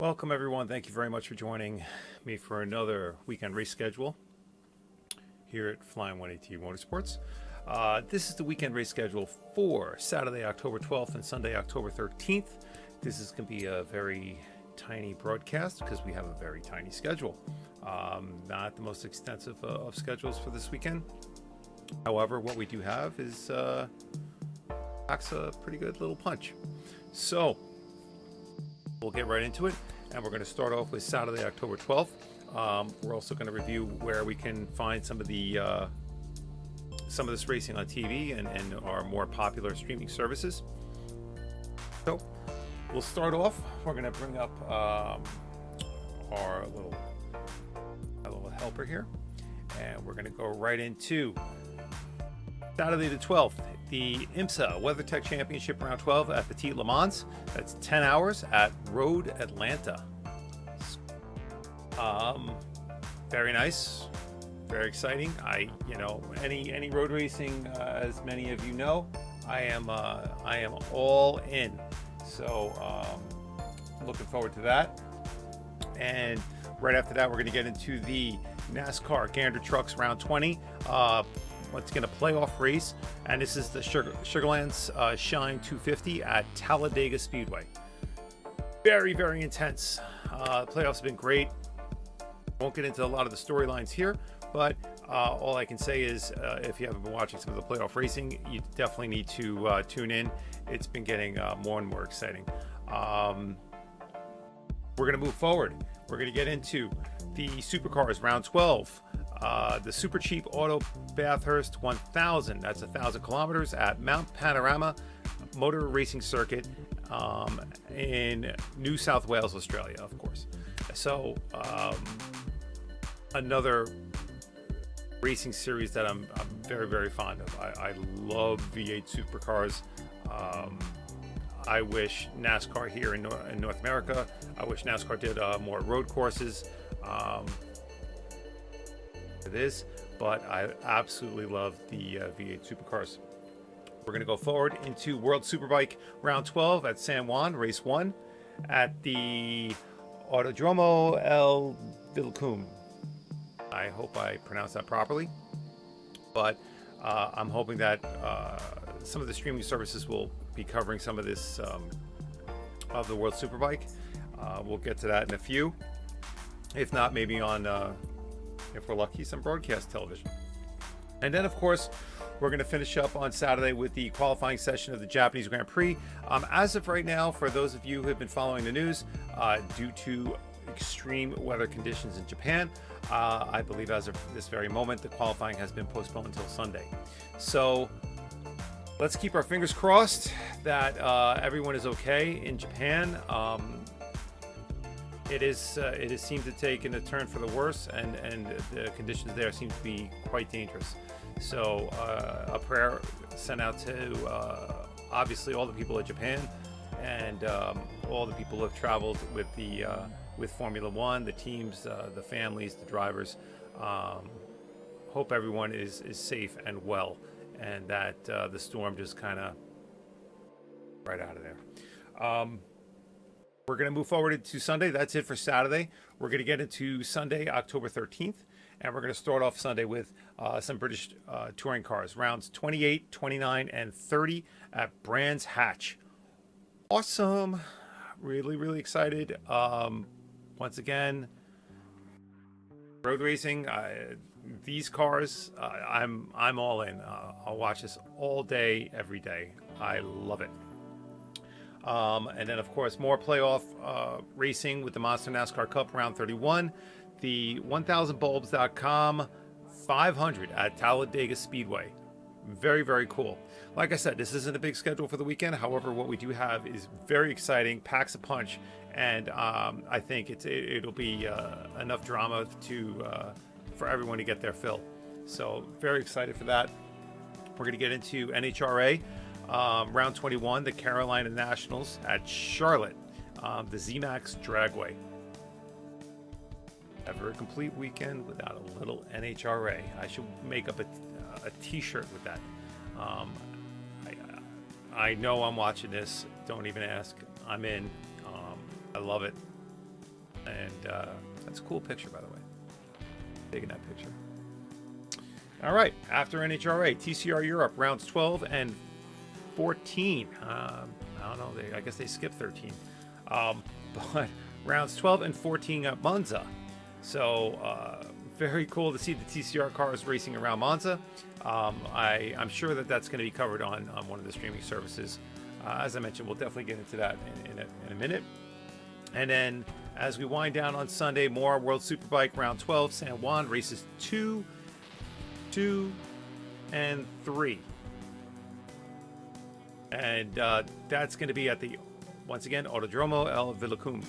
Welcome, everyone. Thank you very much for joining me for another weekend race schedule here at Flying 180 Motorsports. This is the weekend race schedule for Saturday, October 12th and Sunday, October 13th. This is going to be a very tiny broadcast because we have a very tiny schedule. Not the most extensive of schedules for this weekend. However, what we do have is packs a pretty good little punch. So we'll get right into it, and we're going to start off with Saturday, October 12th. We're also going to review where we can find some of this racing on TV and our more popular streaming services. So we'll start off. We're going to bring up our little helper here, and we're going to go right into Saturday the 12th, the IMSA WeatherTech Championship Round 12 at Petit Le Mans. That's 10 hours at Road Atlanta. Very nice, very exciting. Any road racing, as many of you know, I am all in. So looking forward to that. And right after that, we're going to get into the NASCAR Gander Trucks Round 20. Once again, a playoff race, and this is the Sugarlands Shine 250 at Talladega Speedway. Very, very intense. Playoffs have been great. Won't get into a lot of the storylines here, but all I can say is if you haven't been watching some of the playoff racing, you definitely need to tune in. It's been getting more and more exciting. We're going to move forward. We're going to get into the Supercars Round 12. The Super Cheap Auto Bathurst 1000, that's 1,000 kilometers at Mount Panorama Motor Racing Circuit in New South Wales, Australia, of course. So another racing series that I'm very, very fond of. I love V8 supercars. I wish NASCAR here in North America, I wish NASCAR did more road courses. It is, but I absolutely love the V8 supercars. We're going to go forward into World Superbike Round 12 at San Juan, Race 1 at the Autodromo El Vilcum. I hope I pronounced that properly, but I'm hoping that some of the streaming services will be covering some of this of the World Superbike. We'll get to that in a few. If not, maybe on if we're lucky, some broadcast television. And then, of course, we're going to finish up on Saturday with the qualifying session of the Japanese Grand Prix. As of right now, for those of you who have been following the news, due to extreme weather conditions in Japan, I believe as of this very moment, the qualifying has been postponed until Sunday. So let's keep our fingers crossed that everyone is okay in Japan. It has seemed to take a turn for the worse, and the conditions there seem to be quite dangerous. So a prayer sent out to obviously all the people of Japan and all the people who have traveled with Formula One, the teams, the families, the drivers. Hope everyone is safe and well, and that the storm just kind of right out of there. We're going to move forward to Sunday. That's it for Saturday. We're going to get into Sunday, October 13th, and we're going to start off Sunday with some British touring cars, rounds 28, 29, and 30 at Brands Hatch. Awesome. Really, really excited. Once again, road racing. These cars, I'm all in. I'll watch this all day, every day. I love it. And then, of course, more playoff racing with the Monster NASCAR Cup Round 31, the 1000bulbs.com 500 at Talladega Speedway. Very, very cool. Like I said, this isn't a big schedule for the weekend. However, what we do have is very exciting, packs a punch, and I think it'll be enough drama for everyone to get their fill. So very excited for that. We're going to get into NHRA. Round 21, the Carolina Nationals at Charlotte, the ZMAX Dragway. Ever a complete weekend without a little NHRA. I should make up a t-shirt with that. I know I'm watching this. Don't even ask. I'm in. I love it. And that's a cool picture, by the way. Digging that picture. All right, after NHRA, TCR Europe, rounds 12 and 14. I don't know, I guess they skipped 13. But rounds 12 and 14 at Monza. So very cool to see the TCR cars racing around Monza. I'm sure that that's going to be covered on one of the streaming services. As I mentioned, we'll definitely get into that in a minute. And then as we wind down on Sunday, more World Superbike round 12, San Juan, races 2, 2, and 3. And that's going to be at the, once again, Autodromo El Villicum.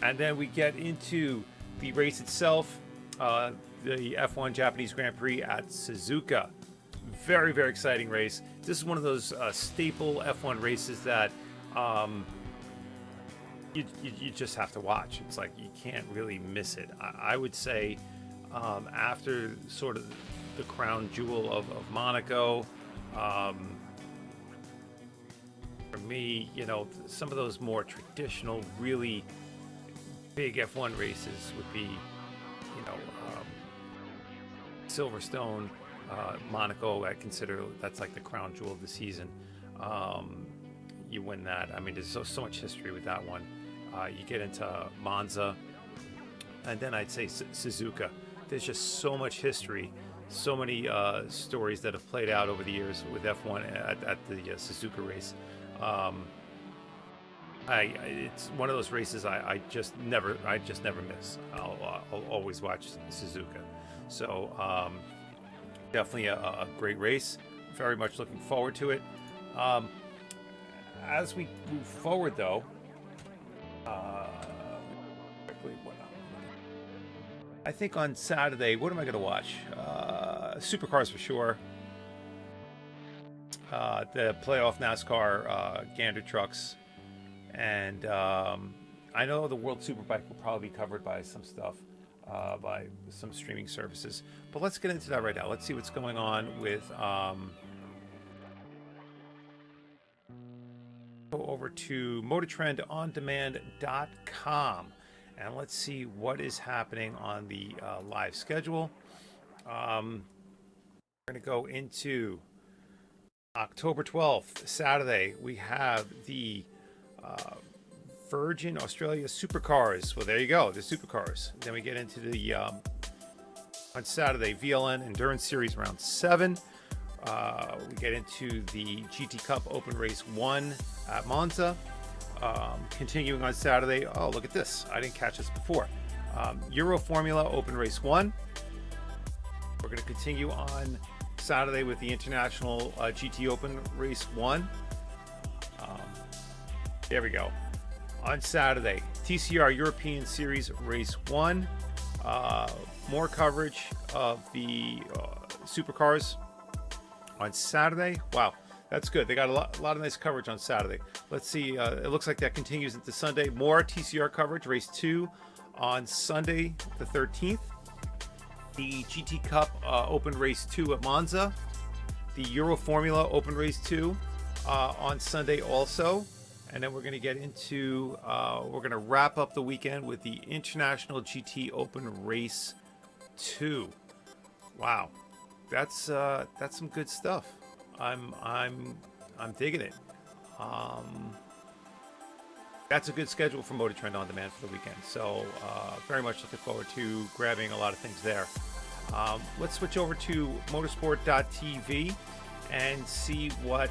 And then we get into the race itself, the F1 Japanese Grand Prix at Suzuka. Very, very exciting race. This is one of those staple F1 races that you just have to watch. It's like you can't really miss it. I would say after sort of the crown jewel of Monaco, for me, you know, some of those more traditional, really big F1 races would be, you know, Silverstone, Monaco. I consider that's like the crown jewel of the season. You win that. I mean, there's so much history with that one. You get into Monza, and then I'd say Suzuka. There's just so much history, so many stories that have played out over the years with F1 at the Suzuka race. It's one of those races I just never miss. I'll always watch Suzuka. So definitely a great race. Very much looking forward to it. As we move forward, though, I think on Saturday, what am I going to watch? Supercars for sure. The playoff NASCAR Gander trucks. And I know the World Superbike will probably be covered by some stuff, by some streaming services. But let's get into that right now. Let's see what's going on with... go over to MotorTrendOnDemand.com and let's see what is happening on the live schedule. We're going to go into October 12th, Saturday. We have the Virgin Australia Supercars. Well, there you go, the Supercars. Then we get into the on Saturday, VLN Endurance Series Round 7. We get into the GT Cup Open Race 1 at Monza. Continuing on Saturday, oh, look at this. I didn't catch this before. Euro Formula Open Race 1. We're going to continue on Saturday with the International GT Open Race 1. There we go. On Saturday, TCR European Series Race 1. More coverage of the Supercars on Saturday. Wow, that's good. They got a lot of nice coverage on Saturday. Let's see. It looks like that continues into Sunday. More TCR coverage, Race 2 on Sunday the 13th. The GT Cup Open Race 2 at Monza. The Euro Formula Open Race 2 on Sunday also. And then we're going to get into, we're going to wrap up the weekend with the International GT Open Race 2. Wow. That's some good stuff. I'm digging it. That's a good schedule for Motor Trend On Demand for the weekend. So very much looking forward to grabbing a lot of things there. Let's switch over to motorsport.tv and see what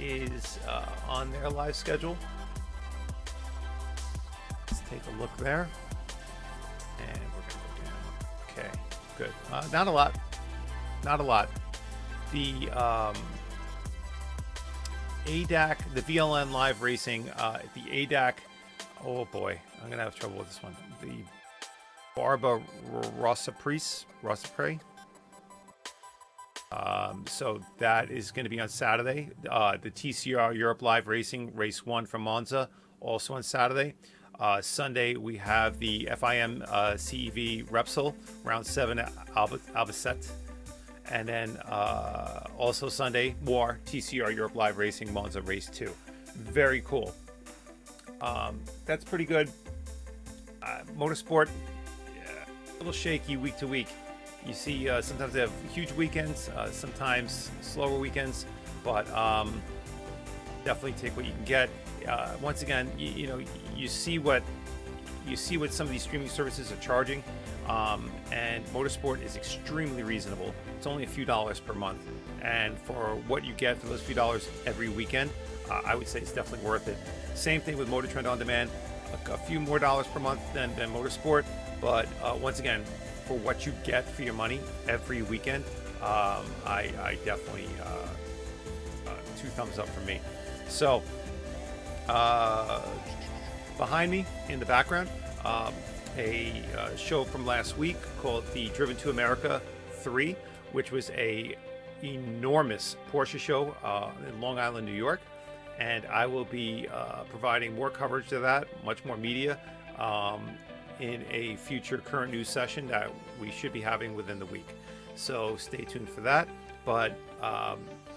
is on their live schedule. Let's take a look there. And we're going to go down. Okay, good. Not a lot. The ADAC, the VLN live racing, the ADAC, oh boy, I'm going to have trouble with this one. The Barba Rossapre. So that is going to be on Saturday. The TCR Europe Live Racing Race 1 from Monza, also on Saturday. Sunday, we have the FIM CEV Repsol, Round 7 at Albacete. And then also Sunday, more TCR Europe Live Racing Monza Race 2. Very cool. That's pretty good. Motorsport, a little shaky week to week. You see, sometimes they have huge weekends, sometimes slower weekends, but definitely take what you can get. Once again, you see what some of these streaming services are charging, and Motorsport is extremely reasonable. It's only a few dollars per month, and for what you get for those few dollars every weekend, I would say it's definitely worth it. Same thing with Motor Trend On Demand, a few more dollars per month than Motorsport, but once again, for what you get for your money every weekend, I definitely two thumbs up for me. So behind me in the background, a show from last week called the Driven to America 3, which was a enormous Porsche show in Long Island, New York, and I will be providing more coverage of that, much more media, in a future current news session that we should be having within the week. So stay tuned for that. But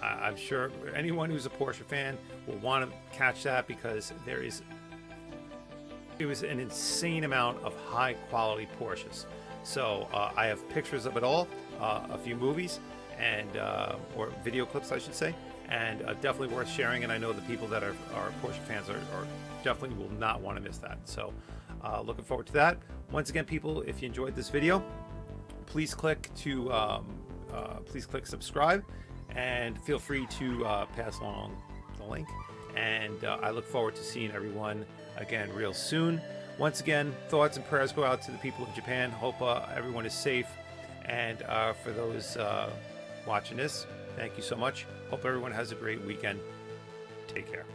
I'm sure anyone who's a Porsche fan will want to catch that, because it was an insane amount of high quality Porsches. So I have pictures of it all, a few movies, and or video clips, I should say, and definitely worth sharing. And I know the people that are Porsche fans are definitely will not want to miss that. So looking forward to that. Once again, people, if you enjoyed this video, please click subscribe, and feel free to pass along the link. And I look forward to seeing everyone again real soon. Once again, thoughts and prayers go out to the people of Japan. Hope everyone is safe. And for those watching this, thank you so much. Hope everyone has a great weekend. Take care.